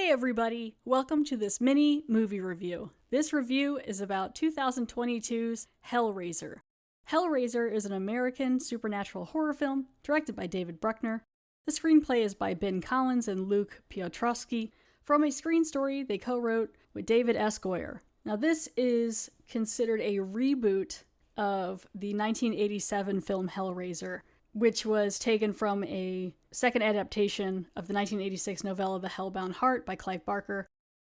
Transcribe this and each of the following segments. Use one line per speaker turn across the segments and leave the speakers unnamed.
Hey everybody, welcome to this mini movie review. This review is about 2022's Hellraiser. Hellraiser is an American supernatural horror film directed by David Bruckner. The screenplay is by Ben Collins and Luke Piotrowski from a screen story they co-wrote with David S. Goyer. Now this is considered a reboot of the 1987 film Hellraiser, which was taken from a second adaptation of the 1986 novella The Hellbound Heart by Clive Barker.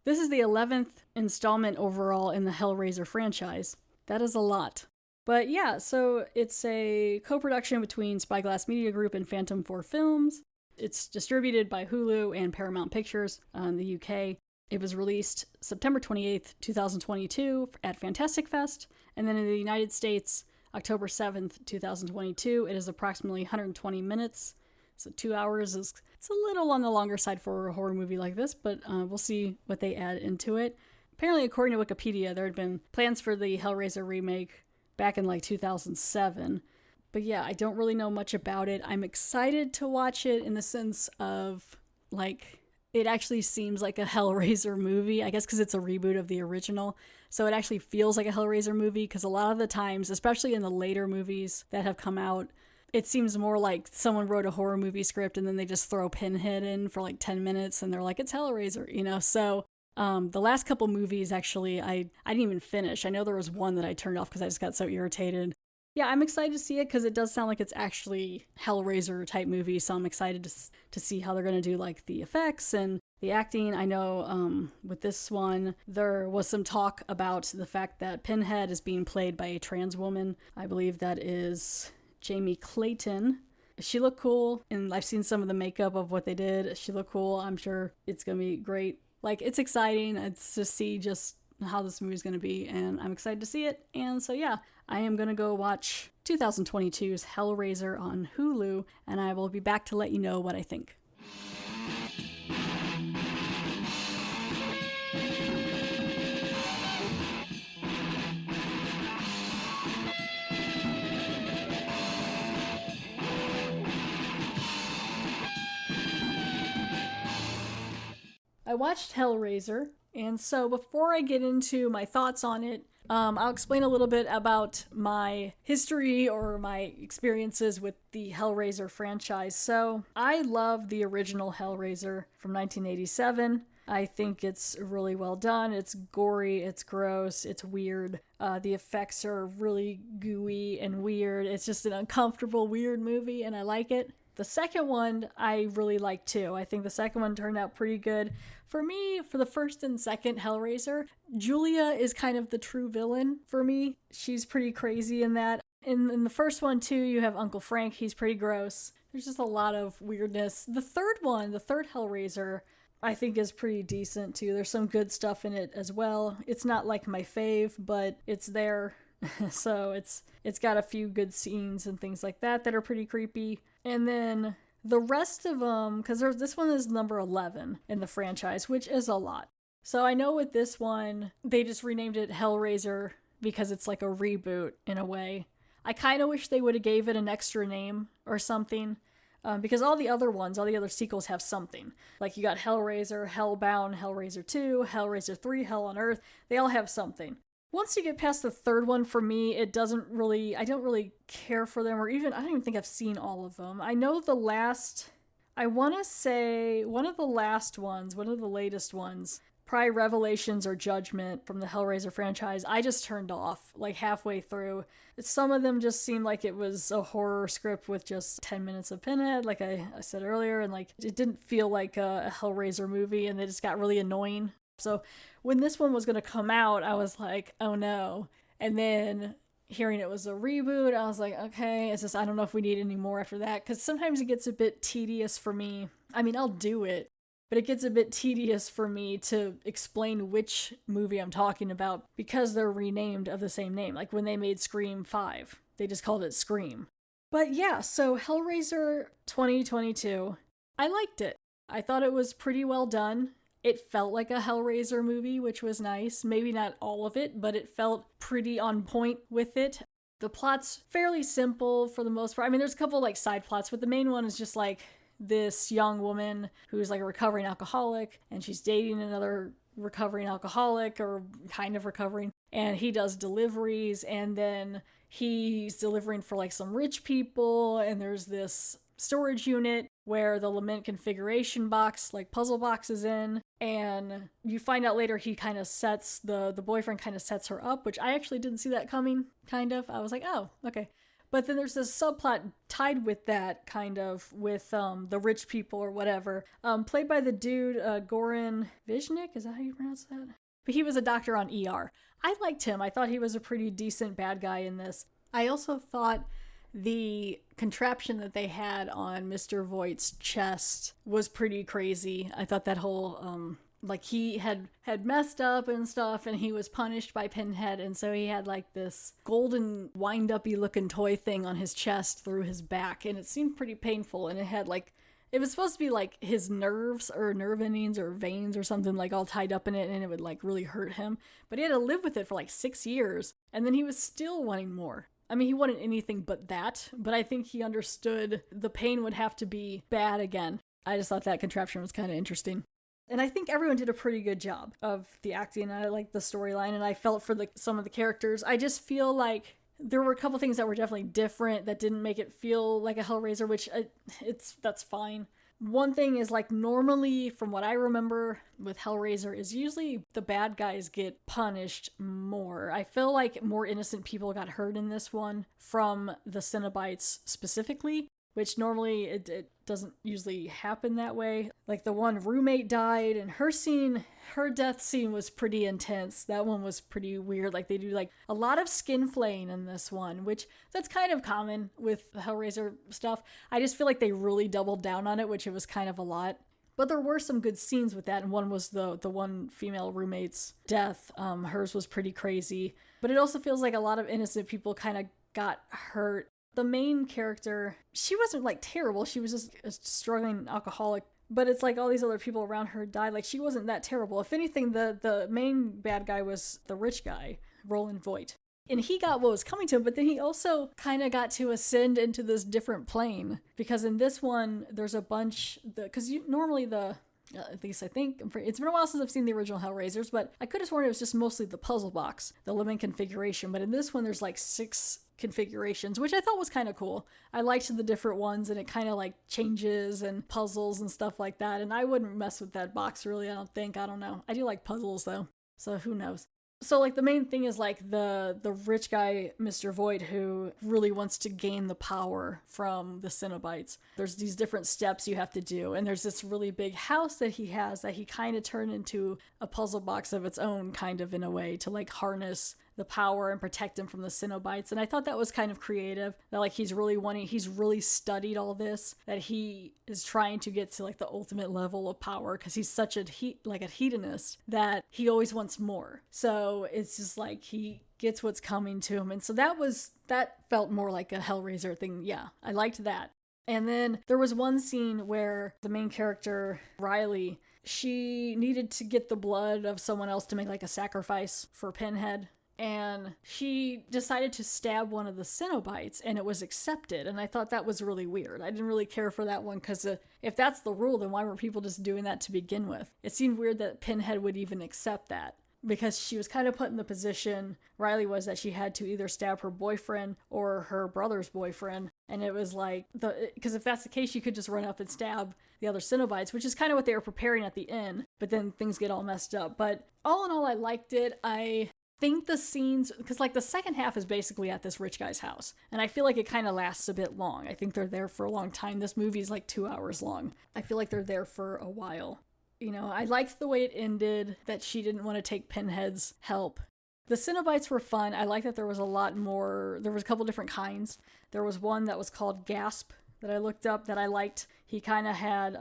This is the 11th installment overall in the Hellraiser franchise. That is a lot. But yeah, so it's a co-production between Spyglass Media Group and Phantom 4 Films. It's distributed by Hulu and Paramount Pictures in the UK. It was released September 28th, 2022 at Fantastic Fest, and then in the United States, October 7th, 2022. It is approximately 120 minutes. So 2 hours it's a little on the longer side for a horror movie like this, but we'll see what they add into it. Apparently, according to Wikipedia, there had been plans for the Hellraiser remake back in like 2007. But yeah, I don't really know much about it. I'm excited to watch it in the sense of, like, it actually seems like a Hellraiser movie, I guess because it's a reboot of the original. So it actually feels like a Hellraiser movie, because a lot of the times, especially in the later movies that have come out, it seems more like someone wrote a horror movie script and then they just throw Pinhead in for like 10 minutes and they're like, it's Hellraiser, you know? So the last couple movies, actually, I didn't even finish. I know there was one that I turned off because I just got so irritated. Yeah, I'm excited to see it because it does sound like it's actually Hellraiser type movie, so I'm excited to see how they're going to do like the effects and the acting. I know with this one, there was some talk about the fact that Pinhead is being played by a trans woman. I believe that is Jamie Clayton. She looked cool, and I've seen some of the makeup of what they did. She looked cool. I'm sure it's going to be great. Like, it's exciting. It's to see just how this movie's going to be, and I'm excited to see it. And so yeah, I am going to go watch 2022's Hellraiser on Hulu, and I will be back to let you know what I think. I watched Hellraiser, and so before I get into my thoughts on it, I'll explain a little bit about my history or my experiences with the Hellraiser franchise. So I love the original Hellraiser from 1987. I think it's really well done. It's gory, it's gross, it's weird. The effects are really gooey and weird. It's just an uncomfortable, weird movie, and I like it. The second one I really like too. I think the second one turned out pretty good. For me, for the first and second Hellraiser, Julia is kind of the true villain for me. She's pretty crazy in that. In the first one too, you have Uncle Frank. He's pretty gross. There's just a lot of weirdness. The third one, the third Hellraiser, I think is pretty decent too. There's some good stuff in it as well. It's not like my fave, but it's there. So it's got a few good scenes and things like that are pretty creepy. And then the rest of them, because this one is number 11 in the franchise, which is a lot. So I know with this one, they just renamed it Hellraiser because it's like a reboot in a way. I kind of wish they would have gave it an extra name or something, because all the other sequels have something. Like you got Hellraiser, Hellbound, Hellraiser 2, Hellraiser 3, Hell on Earth. They all have something. Once you get past the third one, for me, I don't really care for them, or I don't even think I've seen all of them. I know I want to say one of the latest ones, probably Revelations or Judgment from the Hellraiser franchise, I just turned off, like halfway through. Some of them just seemed like it was a horror script with just 10 minutes of Pinhead, like I said earlier, and like it didn't feel like a Hellraiser movie, and they just got really annoying. So when this one was going to come out, I was like, oh no. And then hearing it was a reboot, I was like, okay, it's just, I don't know if we need any more after that. Because sometimes it gets a bit tedious for me. I mean, I'll do it, but it gets a bit tedious for me to explain which movie I'm talking about because they're renamed of the same name. Like when they made Scream 5, they just called it Scream. But yeah, so Hellraiser 2022, I liked it. I thought it was pretty well done. It felt like a Hellraiser movie, which was nice. Maybe not all of it, but it felt pretty on point with it. The plot's fairly simple for the most part. I mean, there's a couple like side plots, but the main one is just like this young woman who's like a recovering alcoholic, and she's dating another recovering alcoholic, or kind of recovering, and he does deliveries, and then he's delivering for like some rich people, and there's this storage unit where the lament configuration box, like puzzle box, is in, and you find out later he kind of sets the boyfriend kind of sets her up, which I actually didn't see that coming. Kind of, I was like, oh, okay. But then there's this subplot tied with that, kind of, with the rich people or whatever, played by the dude Goran Viznik. Is that how you pronounce that? But he was a doctor on ER. I liked him. I thought he was a pretty decent bad guy in this. I also thought the contraption that they had on Mr. Voight's chest was pretty crazy. I thought that whole, like he had messed up and stuff, and he was punished by Pinhead, and so he had like this golden wind-uppy looking toy thing on his chest through his back, and it seemed pretty painful, and it had like, it was supposed to be like his nerves or nerve endings or veins or something like all tied up in it, and it would like really hurt him. But he had to live with it for like 6 years, and then he was still wanting more. I mean, he wanted anything but that, but I think he understood the pain would have to be bad again. I just thought that contraption was kind of interesting. And I think everyone did a pretty good job of the acting. I liked the storyline, and I felt for some of the characters. I just feel like there were a couple things that were definitely different that didn't make it feel like a Hellraiser, which that's fine. One thing is, like, normally, from what I remember with Hellraiser, is usually the bad guys get punished more. I feel like more innocent people got hurt in this one from the Cenobites specifically, which normally it doesn't usually happen that way. Like, the one roommate died, and her death scene was pretty intense. That one was pretty weird. Like, they do like a lot of skin flaying in this one, which that's kind of common with the Hellraiser stuff. I just feel like they really doubled down on it, which it was kind of a lot. But there were some good scenes with that, and one was the one female roommate's death. Hers was pretty crazy. But it also feels like a lot of innocent people kind of got hurt. The main character, she wasn't like terrible. She was just a struggling alcoholic. But it's like all these other people around her died. Like, she wasn't that terrible. If anything, the main bad guy was the rich guy, Roland Voight. And he got what was coming to him, but then he also kind of got to ascend into this different plane. Because in this one, there's a bunch, because normally at least I think, it's been a while since I've seen the original Hellraisers, but I could have sworn it was just mostly the puzzle box, the living configuration. But in this one, there's like 6 configurations, which I thought was kind of cool. I liked the different ones, and it kind of like changes and puzzles and stuff like that. And I wouldn't mess with that box really, I don't know. I do like puzzles though, so who knows. So like the main thing is like the rich guy, Mr. Voight, who really wants to gain the power from the Cenobites. There's these different steps you have to do, and there's this really big house that he has that he kind of turned into a puzzle box of its own, kind of, in a way, to like harness the power and protect him from the Cenobites. And I thought that was kind of creative, that like he's really studied all this, that he is trying to get to like the ultimate level of power, because he's such a hedonist that he always wants more. So it's just like he gets what's coming to him. And so that felt more like a Hellraiser thing. Yeah, I liked that. And then there was one scene where the main character, Riley, she needed to get the blood of someone else to make like a sacrifice for Pinhead. And she decided to stab one of the Cenobites, and it was accepted. And I thought that was really weird. I didn't really care for that one, because if that's the rule, then why were people just doing that to begin with? It seemed weird that Pinhead would even accept that, because she was kind of put in the position, Riley was, that she had to either stab her boyfriend or her brother's boyfriend. And it was like, because if that's the case, you could just run up and stab the other Cenobites, which is kind of what they were preparing at the end. But then things get all messed up. But all in all, I liked it. I think the scenes, because like the second half is basically at this rich guy's house, and I feel like it kind of lasts a bit long. I think they're there for a long time. This movie is like 2 hours long. I feel like they're there for a while. You know, I liked the way it ended, that she didn't want to take Pinhead's help. The Cenobites were fun. I like that there was a lot more. There was a couple different kinds. There was one that was called Gasp that I looked up that I liked. He kind of had,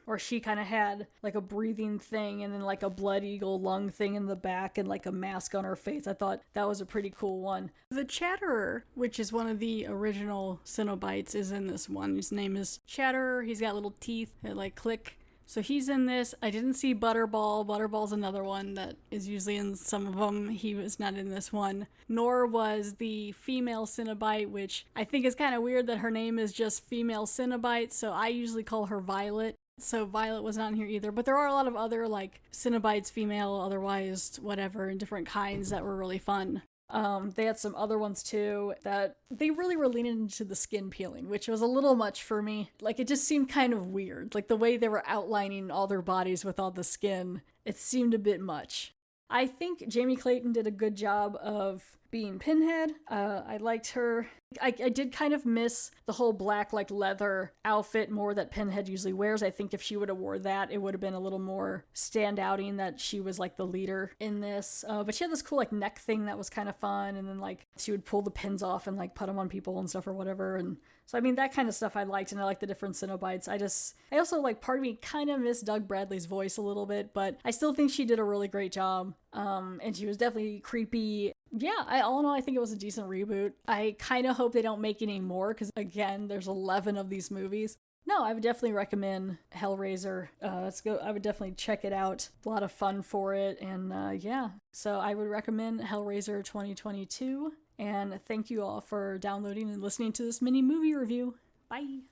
or she kind of had like a breathing thing, and then like a blood eagle lung thing in the back, and like a mask on her face. I thought that was a pretty cool one. The Chatterer, which is one of the original Cenobites, is in this one. His name is Chatterer. He's got little teeth that like click So he's in this. I didn't see Butterball. Butterball's another one that is usually in some of them. He was not in this one. Nor was the female Cenobite, which I think is kind of weird that her name is just female Cenobite, so I usually call her Violet. So Violet was not in here either. But there are a lot of other, like, Cenobites, female, otherwise, whatever, and different kinds that were really fun. They had some other ones too that they really were leaning into the skin peeling, which was a little much for me. Like, it just seemed kind of weird. Like, the way they were outlining all their bodies with all the skin, it seemed a bit much. I think Jamie Clayton did a good job of being Pinhead. I liked her. I did kind of miss the whole black, like, leather outfit more that Pinhead usually wears. I think if she would have wore that, it would have been a little more standouting that she was, like, the leader in this. But she had this cool, like, neck thing that was kind of fun, and then, like, she would pull the pins off and, like, put them on people and stuff or whatever, and so, I mean, that kind of stuff I liked, and I liked the different Cenobites. I also, like, part of me kind of missed Doug Bradley's voice a little bit, but I still think she did a really great job. And she was definitely creepy. Yeah, all in all, I think it was a decent reboot. I kind of hope they don't make any more, because, again, there's 11 of these movies. No, I would definitely recommend Hellraiser. Let's go. I would definitely check it out. A lot of fun for it, and yeah. So I would recommend Hellraiser 2022. And thank you all for downloading and listening to this mini movie review. Bye!